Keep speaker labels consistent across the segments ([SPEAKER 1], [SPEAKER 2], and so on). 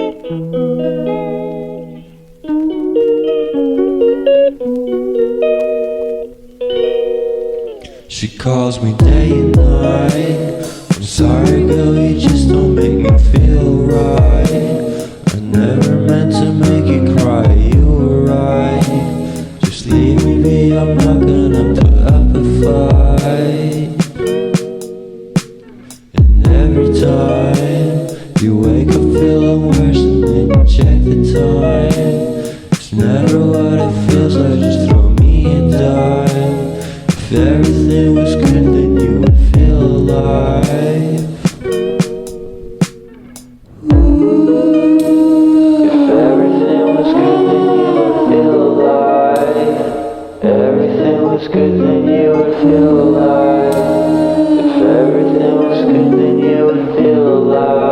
[SPEAKER 1] She calls me day and night. I'm sorry, girl, you just don't make me feel right. I never meant to make you cry, you were right. Just leave me be, I'm not gonna put up a fight. And every time you wake up feeling worse and then you check the time. It's never what it feels like, just throw me a dime. If everything was good, then you would feel alive. If everything was good, then you would feel alive. Everything was good, then you would feel alive. If everything was good, then you would feel alive.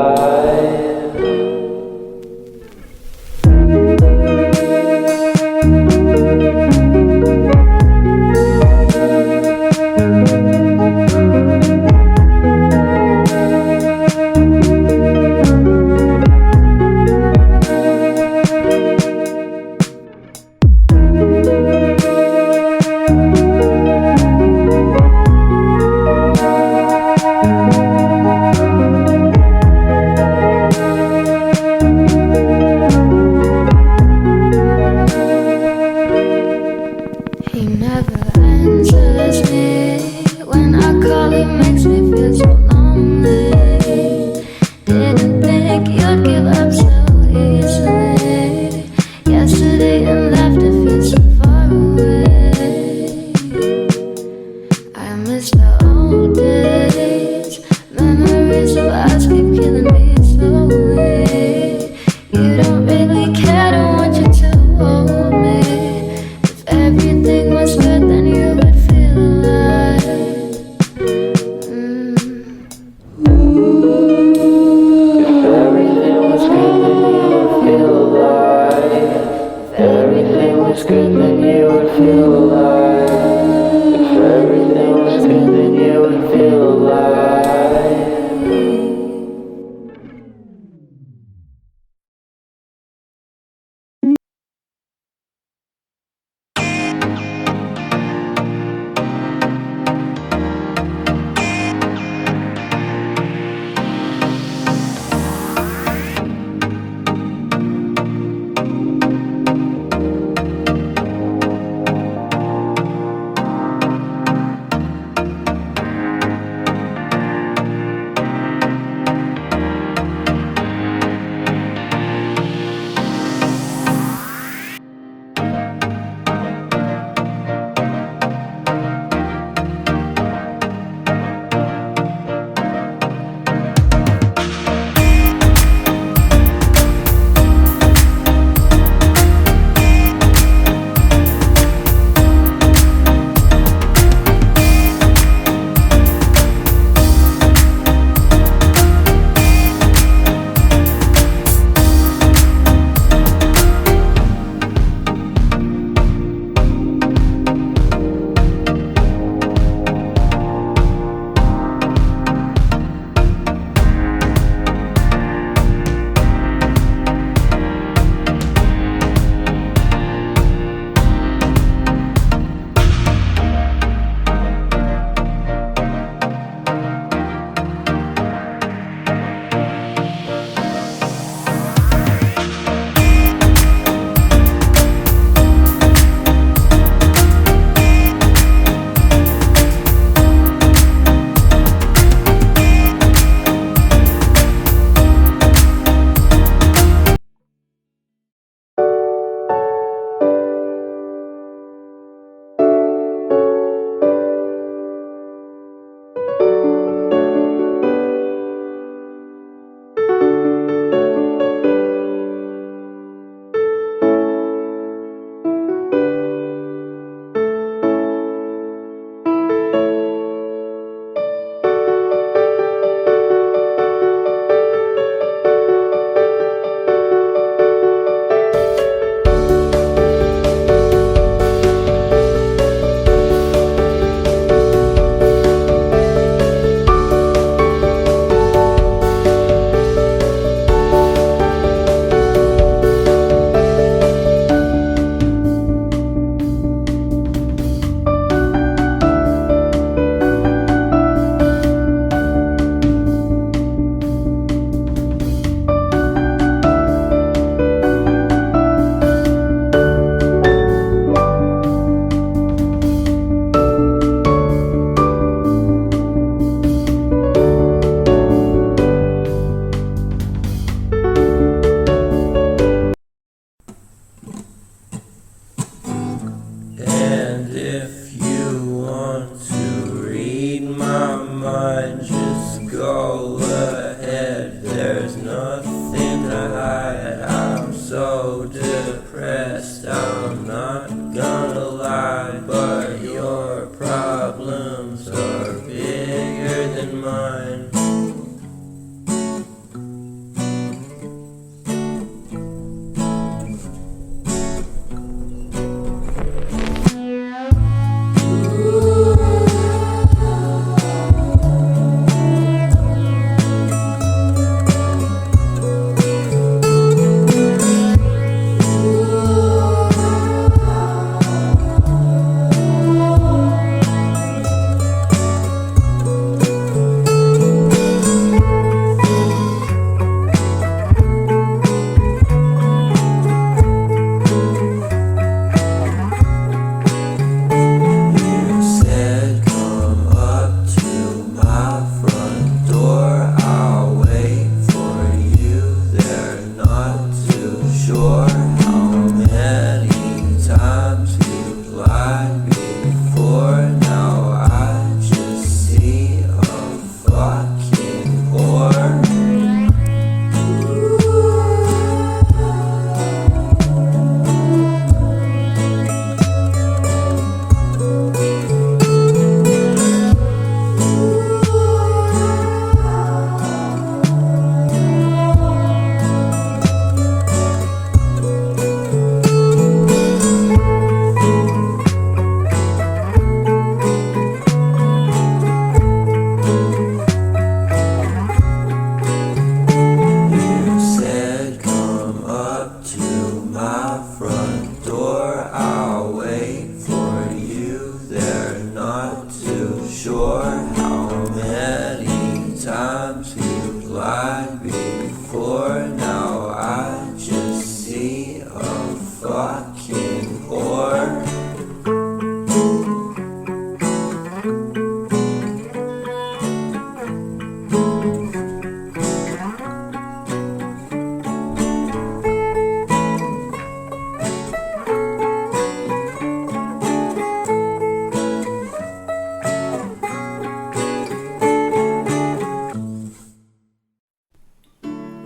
[SPEAKER 1] so depressed, I'm not gonna lie, but your problems are bigger than mine.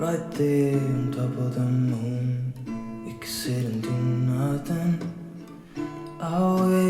[SPEAKER 2] Right there on top of the moon, we could sit and do nothing. I'll